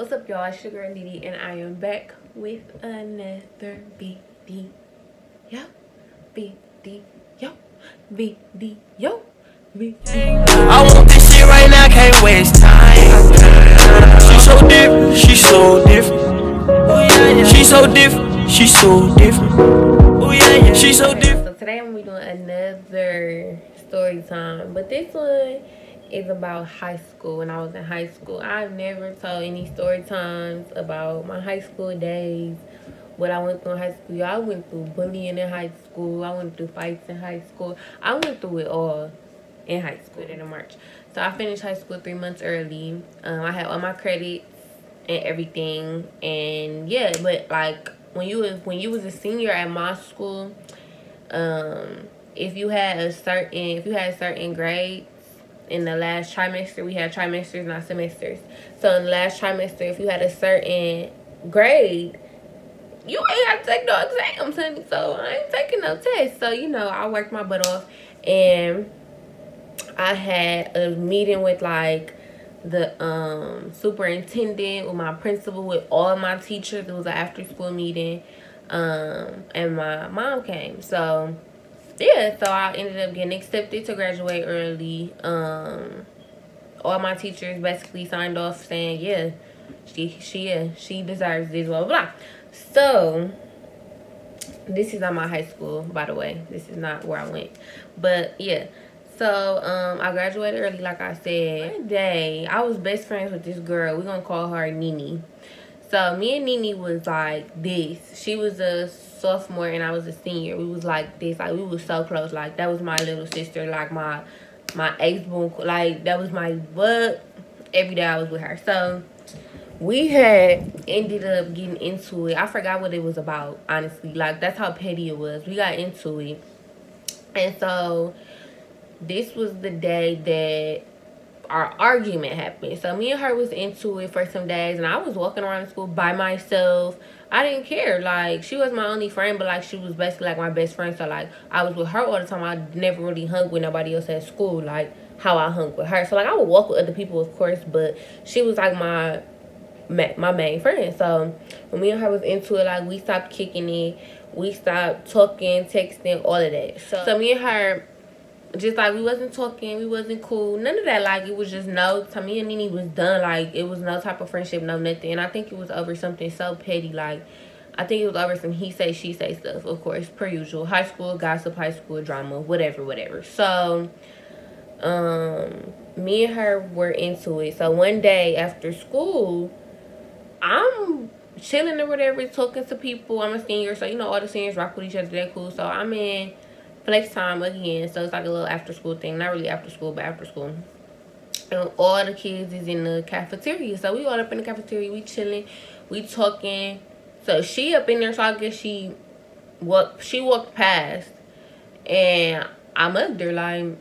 What's up, y'all? It's your girl Didi, and I am back with another video. Video. Video. I want this shit right now, can't waste time. She so different, she so different. Oh yeah, yeah. She so different, she so different. Oh yeah, yeah. She so different. So today I'm gonna be doing another story time, but this one is about high school. When I was in high school, I've never told any story times about my high school days, what I went through in high school. I went through bullying in high school. I went through fights in high school. I went through it all in high school in March. So I finished high school 3 months early. I had all my credits and everything, and yeah. But like when you was a senior at my school, if you had certain grades in the last trimester, we had trimesters, not semesters. So in the last trimester, if you had a certain grade, you ain't have to take no exams, honey. So I ain't taking no tests. So, you know, I worked my butt off, and I had a meeting with like the superintendent, with my principal, with all my teachers. It was an after school meeting, and my mom came. So yeah, so I ended up getting accepted to graduate early. All my teachers basically signed off saying, yeah, she deserves this, blah, blah, blah. So this is not my high school, by the way. This is not where I went. But yeah. So I graduated early, like I said. One day, I was best friends with this girl. We're gonna call her Nene. So me and Nene was like this. She was a sophomore and I was a senior. We was like this. Like, we was so close. Like, that was my little sister. Like, my ex-boom. Like, that was my butt. Every day I was with her. So we had ended up getting into it. I forgot what it was about, honestly. Like, that's how petty it was. We got into it. And so this was the day that our argument happened. So me and her was into it for some days, and I was walking around school by myself. I didn't care. Like, she was my only friend, but like, she was basically like my best friend. So like, I was with her all the time. I never really hung with nobody else at school like how I hung with her. So like, I would walk with other people, of course, but she was like my main friend. So when me and her was into it, like, we stopped kicking it, we stopped talking, texting, all of that. So me and her, just like, we wasn't talking, we wasn't cool, none of that. Like, it was just no, to me and Nene was done. Like, it was no type of friendship, no nothing. And I think it was over something so petty. Like, I think it was over some he say, she say stuff, of course, per usual. High school gossip, high school drama, whatever. So me and her were into it. So one day after school, I'm chilling or whatever, talking to people. I'm a senior, so you know, all the seniors rock with each other, they're cool. So I'm in flex time again, so it's like a little after school thing. Not really after school, but after school. And all the kids is in the cafeteria. So we all up in the cafeteria, we chilling, we talking. So she up in there, so I guess she walked past, and I mugged her, like,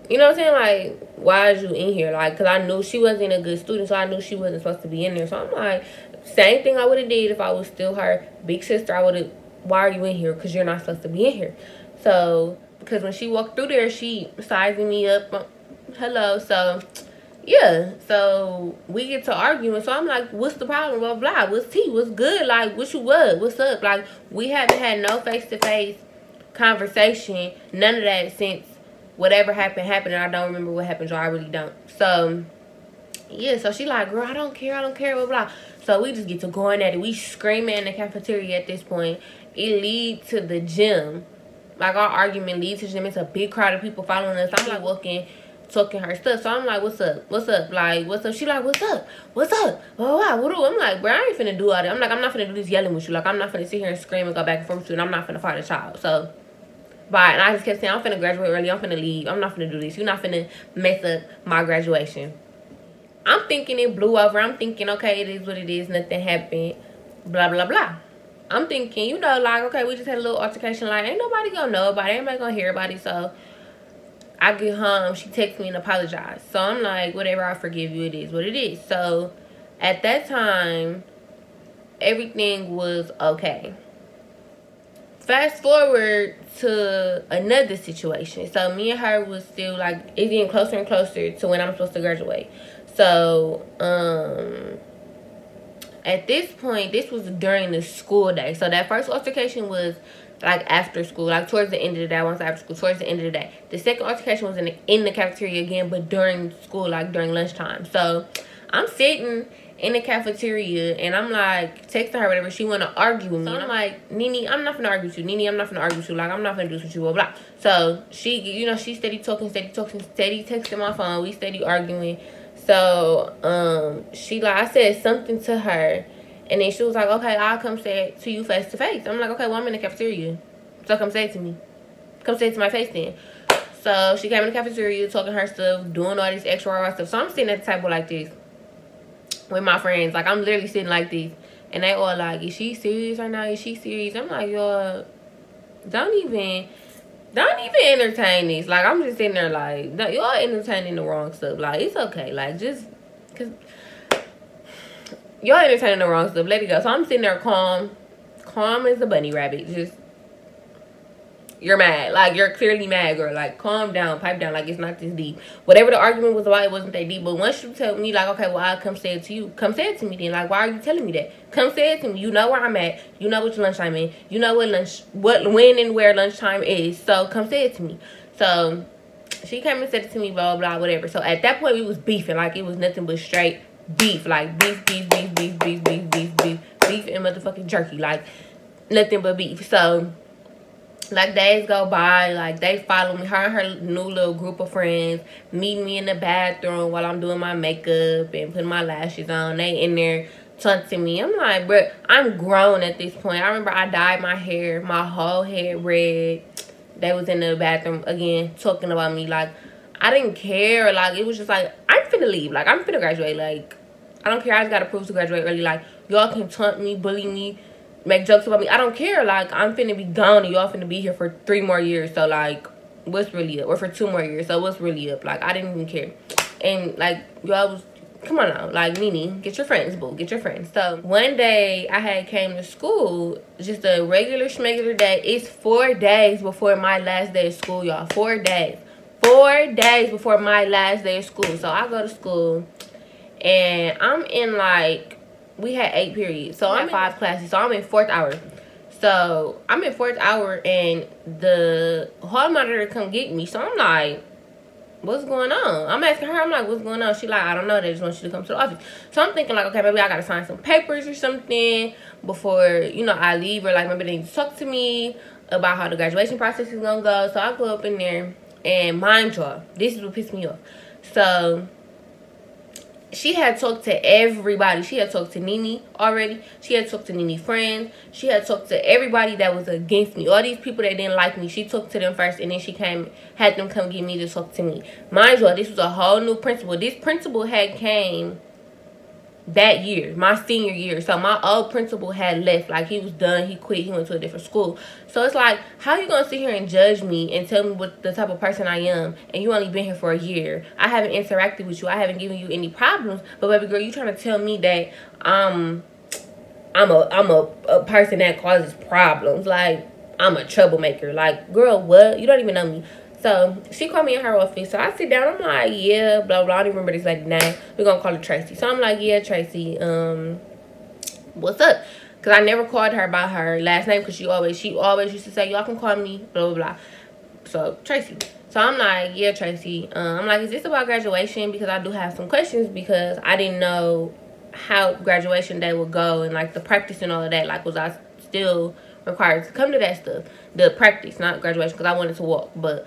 you know what I'm saying? Like, why is you in here? Like, because I knew she wasn't a good student, so I knew she wasn't supposed to be in there. So I'm like, same thing I would have did if I was still her big sister. I would have, why are you in here? Because you're not supposed to be in here. So, because when she walked through there, she sizing me up. Hello. So, yeah. So, we get to arguing. So, I'm like, what's the problem? Blah, blah. What's tea? What's good? Like, what you what? What's up? Like, we haven't had no face-to-face conversation. None of that since whatever happened. And I don't remember what happened, y'all. I really don't. So, yeah. So, she like, girl, I don't care, blah, blah. So, we just get to going at it. We screaming in the cafeteria at this point. It leads to the gym. Like, our argument leads to the gym. It's a big crowd of people following us. I'm like walking, talking her stuff. So I'm like, what's up? Like, what's up? She like, what's up? Oh, what do? I'm like, bro, I ain't finna do all that. I'm like, I'm not finna do this yelling with you. Like, I'm not finna sit here and scream and go back and forth with you, and I'm not finna fight a child. So, bye. And I just kept saying, I'm finna graduate early. I'm finna leave. I'm not finna do this. You're not finna mess up my graduation. I'm thinking it blew over. I'm thinking, okay, it is what it is. Nothing happened. Blah, blah, blah. I'm thinking, you know, like, okay, we just had a little altercation. Like, ain't nobody gonna know about it. Ain't nobody gonna hear about it. So, I get home. She texts me and apologizes. So, I'm like, whatever, I forgive you. It is what it is. So, at that time, everything was okay. Fast forward to another situation. So, me and her was still, like, it's getting closer and closer to when I'm supposed to graduate. So, at this point, this was during the school day. So that first altercation was like after school, like towards the end of the day. Once after school, towards the end of the day. The second altercation was in the cafeteria again, but during school, like during lunchtime. So I'm sitting in the cafeteria and I'm like texting her whatever, she want to argue with me. So I'm like, Nene, I'm not gonna argue with you. Nene, I'm not gonna argue with you. Like, I'm not gonna do this with you, blah blah. So she, you know, she steady talking, steady texting my phone. We steady arguing. So she like, I said something to her, and then she was like, okay, I'll come say it to you face to face. I'm like, okay, well, I'm in the cafeteria, so come say it to me. Come say it to my face then. So she came in the cafeteria talking her stuff, doing all this extra raw stuff. So I'm sitting at the table like this with my friends. Like, I'm literally sitting like this, and they all like, is she serious right now? Is she serious? I'm like, y'all, don't even entertain this. Like, I'm just sitting there like, y'all entertaining the wrong stuff. Like, it's okay. Like, just, cause y'all entertaining the wrong stuff. Let it go. So I'm sitting there calm as a bunny rabbit. Just, you're mad. Like, you're clearly mad, girl. Like, calm down, pipe down. Like, it's not this deep. Whatever the argument was about, it wasn't that deep. But once you tell me, like, okay, well, I'll come say it to you. Come say it to me then. Like, why are you telling me that? Come say it to me. You know where I'm at. You know what lunchtime is. You know when and where lunchtime is. So, come say it to me. So, she came and said it to me, blah, blah, whatever. So, at that point, we was beefing. Like, it was nothing but straight beef. Like, beef, and motherfucking jerky. Like, nothing but beef. So, like, days go by, like, they follow me, her and her new little group of friends meet me in the bathroom while I'm doing my makeup and putting my lashes on. They in there taunting me. I'm like, bro, I'm grown at this point. I remember I dyed my hair, my whole head red. They was in the bathroom again talking about me. Like, I didn't care. Like, it was just like, I'm finna leave. Like, I'm finna graduate. Like, I don't care. I just gotta prove to graduate early. Like, y'all can taunt me, bully me, make jokes about me. I don't care. Like, I'm finna be gone and y'all finna be here for 3 more years. So, like, what's really up? Or for 2 more years. So, what's really up? Like, I didn't even care. And, like, y'all was, come on now. Like, Nene, get your friends, boo. Get your friends. So, one day, I had came to school. Just a regular schmegular day. It's 4 days before my last day of school, y'all. 4 days. 4 days before my last day of school. So, I go to school. And I'm in, like, we had 8 periods, so I'm in 5 classes, so I'm in 4th hour. So I'm in 4th hour, and the hall monitor come get me. So I'm like, what's going on? I'm asking her, I'm like, what's going on? She like, I don't know, they just want you to come to the office. So I'm thinking like, okay, maybe I gotta sign some papers or something before, you know, I leave, or like maybe they need to talk to me about how the graduation process is gonna go. So I go up in there, and mind y'all, this is what pissed me off. So she had talked to everybody. She had talked to Nene already. She had talked to Nene's friends. She had talked to everybody that was against me. All these people that didn't like me, she talked to them first, and then she had them come get me to talk to me. Mind you, this was a whole new principal. This principal had came that year, my senior year. So my old principal had left. Like, he was done. He quit. He went to a different school. So it's like, how you gonna sit here and judge me and tell me what the type of person I am, and you only been here for a year? I haven't interacted with you. I haven't given you any problems. But baby girl, you trying to tell me that I'm a person that causes problems? Like, I'm a troublemaker? Like, girl, what? You don't even know me. So she called me in her office. So I sit down. I'm like, yeah, blah, blah. I don't even remember this lady's name. We're going to call her Tracy. So I'm like, yeah, Tracy, what's up? Because I never called her by her last name, because she always used to say, y'all can call me, blah, blah, blah. So, Tracy. So I'm like, yeah, Tracy. I'm like, is this about graduation? Because I do have some questions, because I didn't know how graduation day would go, and like the practice and all of that. Like, was I still required to come to that stuff? The practice, not graduation, because I wanted to walk, but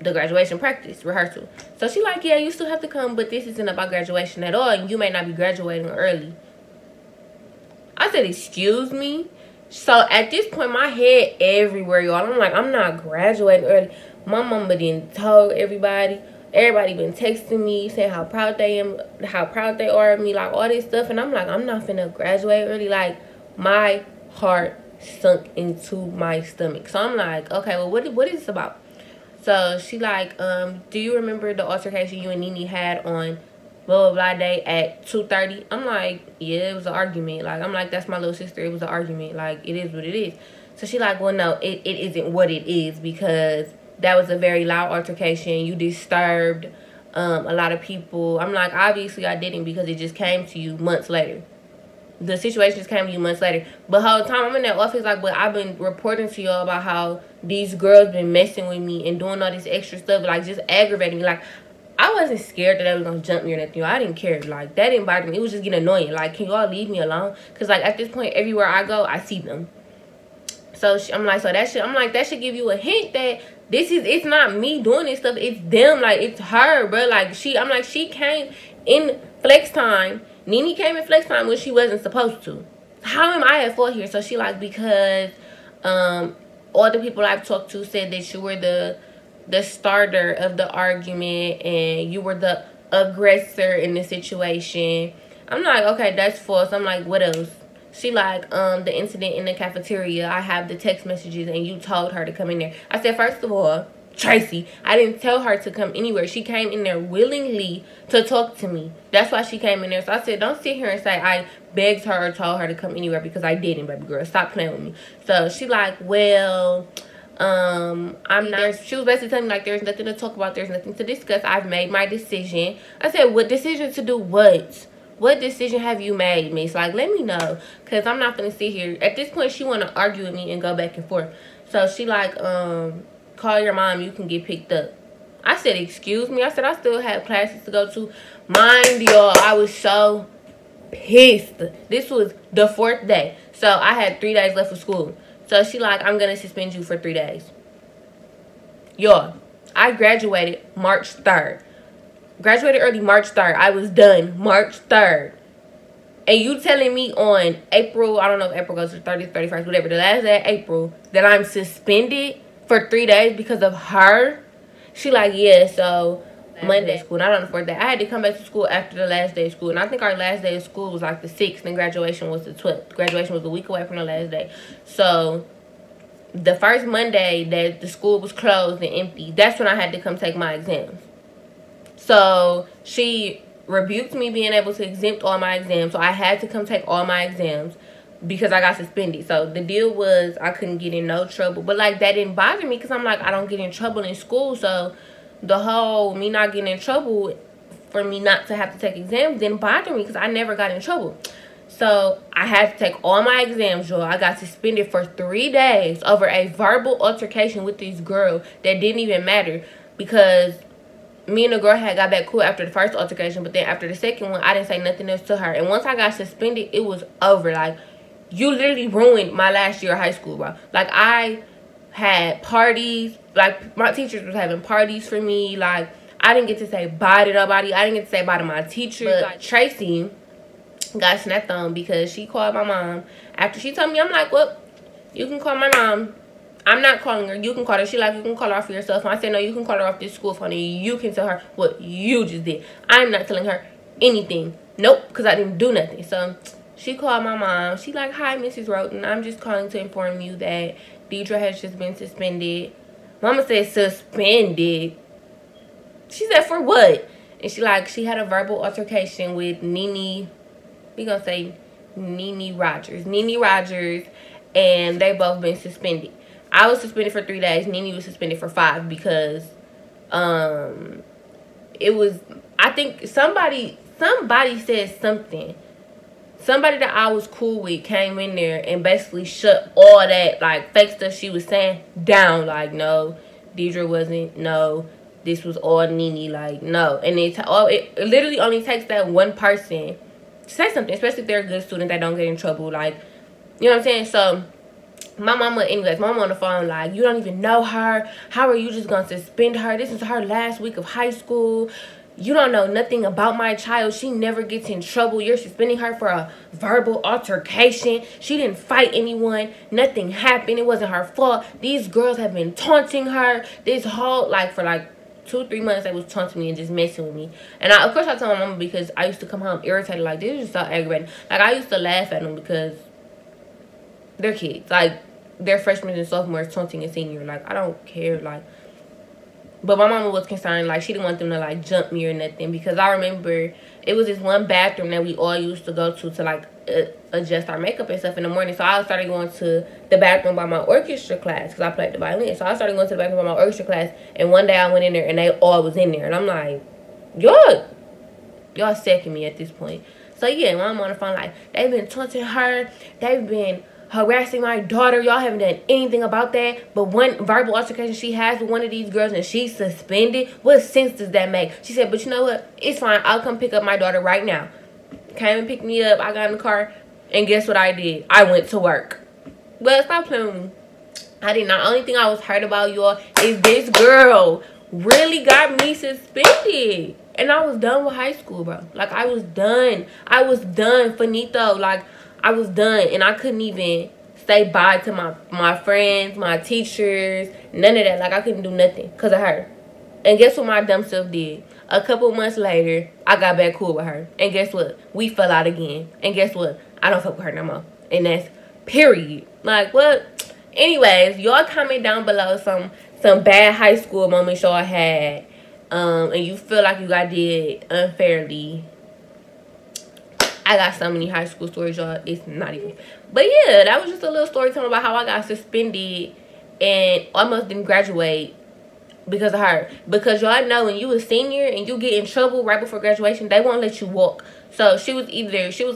the graduation practice rehearsal. So she like, yeah, you still have to come, but this isn't about graduation at all, and you may not be graduating early. I said, excuse me? So at this point, my head everywhere, y'all. I'm like, I'm not graduating early. My mama didn't told everybody. Everybody been texting me, saying how proud they are of me, like all this stuff. And I'm like, I'm not finna graduate early. Like, my heart sunk into my stomach. So I'm like, okay, well, what is this about? So she like, do you remember the altercation you and Nene had on blah, blah, blah day at 2:30? I'm like, yeah, it was an argument. Like, I'm like, that's my little sister. It was an argument. Like, it is what it is. So she like, well, no, it isn't what it is, because that was a very loud altercation. You disturbed a lot of people. I'm like, obviously I didn't, because it just came to you months later. the situation just came to you months later. But the whole time I'm in that office, like, but I've been reporting to y'all about how these girls been messing with me and doing all this extra stuff, like, just aggravating me. Like, I wasn't scared that they was gonna jump me or nothing. I didn't care. Like, that didn't bother me. It was just getting annoying. Like, can y'all leave me alone? Because, like, at this point, everywhere I go, I see them. So I'm like, so that shit, I'm like, that should give you a hint that it's not me doing this stuff. It's them. Like, it's her, bro. Like, I'm like, she came in flex time. Nene came in flex time when she wasn't supposed to. How am I at fault here? So she like, because all the people I've talked to said that you were the starter of the argument and you were the aggressor in the situation. I'm like, okay, that's false. I'm like, what else? She like, the incident in the cafeteria, I have the text messages and you told her to come in there. I said, first of all, Tracy, I didn't tell her to come anywhere. She came in there willingly to talk to me. That's why she came in there. So I said, don't sit here and say I begged her or told her to come anywhere, because I didn't, baby girl. Stop playing with me. So she like, well, I'm not. She was basically telling me like, there's nothing to talk about. There's nothing to discuss. I've made my decision. I said, what decision to do what? What decision have you made, miss? Like, let me know, because I'm not going to sit here. At this point, she want to argue with me and go back and forth. So she like, call your mom. You can get picked up. I said, excuse me? I said, I still have classes to go to. Mind y'all, I was so pissed. This was the 4th day. So I had 3 days left of school. So she like, I'm going to suspend you for 3 days. Y'all, I graduated March 3rd. Graduated early March 3rd. I was done March 3rd. And you telling me on April, I don't know if April goes to 30th, 31st, whatever, the last day of April, that I'm suspended for 3 days because of her? She like, yeah, so Monday school, not on the 4th day. I had to come back to school after the last day of school. And I think our last day of school was like the 6th, and graduation was the 12th. Graduation was a week away from the last day. So the first Monday that the school was closed and empty, that's when I had to come take my exams. So she rebuked me being able to exempt all my exams. So I had to come take all my exams because I got suspended. So the deal was I couldn't get in no trouble. But like, that didn't bother me because I'm like, I don't get in trouble in school. So the whole me not getting in trouble for me not to have to take exams didn't bother me because I never got in trouble. So I had to take all my exams, y'all. I got suspended for 3 days over a verbal altercation with this girl that didn't even matter, because me and the girl had got back cool after the first altercation, but then after the second one, I didn't say nothing else to her. And once I got suspended, it was over. Like, you literally ruined my last year of high school, bro. Like, I had parties. Like, my teachers was having parties for me. Like, I didn't get to say bye to nobody. I didn't get to say bye to my teachers. But like, Tracy got snapped on because she called my mom. After she told me, I'm like, well, you can call my mom. I'm not calling her. You can call her. She like, you can call her off for yourself. And I said, no, you can call her off this school phone and you can tell her what you just did. I'm not telling her anything. Nope, because I didn't do nothing. So she called my mom. She like, hi, Mrs. Roten. I'm just calling to inform you that Deidre has just been suspended. Mama said suspended. She said, for what? And she like, she had a verbal altercation with Nene. We gonna say Nene Rogers. Nene Rogers. And they both been suspended. I was suspended for 3 days. Nene was suspended for 5 because it was, I think somebody said something. Somebody that I was cool with came in there and basically shut all that like fake stuff she was saying down. Like, no, Deidre wasn't. No, this was all Nene. Like, no. And it literally only takes that one person to say something, especially if they're a good student that don't get in trouble. Like, you know what I'm saying? So my mama, anyways, mama on the phone like, you don't even know her. How are you just gonna suspend her? This is her last week of high school. You don't know nothing about my child. She never gets in trouble. You're suspending her for a verbal altercation. She didn't fight anyone. Nothing happened. It wasn't her fault. These girls have been taunting her this whole, like, for like 2-3 months. They was taunting me and just messing with me. And of course I told my mama because I used to come home irritated. Like, this is just so aggravating. Like, I used to laugh at them because they're kids. Like, they're freshmen and sophomores taunting a senior. Like, I don't care. Like, but my mama was concerned. Like, she didn't want them to like jump me or nothing, because I remember it was this one bathroom that we all used to go to like adjust our makeup and stuff in the morning. So I started going to the bathroom by my orchestra class because I played the violin. So I started going to the bathroom by my orchestra class, and one day I went in there and they all was in there, and I'm like, y'all second me at this point. So yeah, when I'm on the phone, like, they've been taunting her, they've been harassing my daughter. Y'all haven't done anything about that. But one verbal altercation she has with one of these girls and she's suspended. What sense does that make? She said, but you know what? It's fine. I'll come pick up my daughter right now. Came and picked me up. I got in the car. And guess what I did? I went to work. But stop playing with me. I did not. Only thing I was hurt about, y'all, is this girl really got me suspended. And I was done with high school, bro. Like, I was done. I was done. Finito. Like, I was done. And I couldn't even say bye to my friends, my teachers, none of that. Like, I couldn't do nothing because of her. And guess what my dumb self did? A couple months later, I got back cool with her. And guess what? We fell out again. And guess what? I don't fuck with her no more. And that's period. Like, what? Anyways, y'all comment down below some bad high school moments y'all had. And you feel like you got did unfairly. I got so many high school stories, y'all. It's not even. But yeah, that was just a little story time about how I got suspended and almost didn't graduate because of her. Because y'all know when you a senior and you get in trouble right before graduation, they won't let you walk. So she was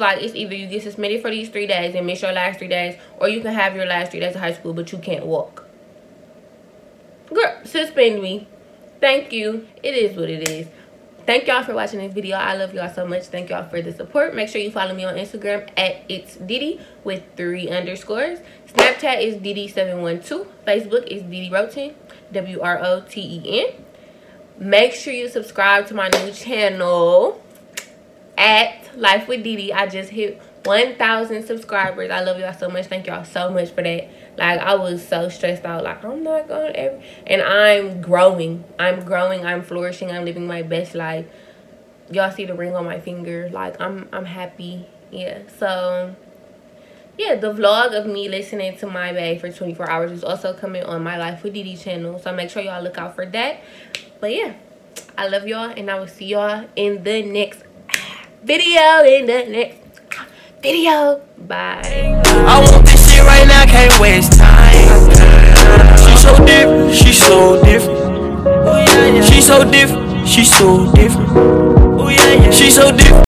like, it's either you get suspended for these 3 days and miss your last 3 days, or you can have your last 3 days of high school, but you can't walk. Girl, suspend me. Thank you. It is what it is. Thank y'all for watching this video. I love y'all so much. Thank y'all for the support. Make sure you follow me on Instagram at itsdiddy with 3 underscores. Snapchat is Diddy712. Facebook is Diddy Roten, WROTEN. Make sure you subscribe to my new channel at Life with Diddy. I just hit 1,000 subscribers. I love y'all so much. Thank y'all so much for that. Like, I was so stressed out. Like, I'm not going to ever. And I'm growing. I'm growing. I'm flourishing. I'm living my best life. Y'all see the ring on my finger. Like, I'm happy. Yeah. So, yeah, the vlog of me listening to my bae for 24 hours is also coming on my Life with Diddy channel. So, make sure y'all look out for that. But, yeah, I love y'all. And I will see y'all in the next video. Bye. I want this shit right now, can't waste time. She so different, she so different. She so different, she so different. She so different.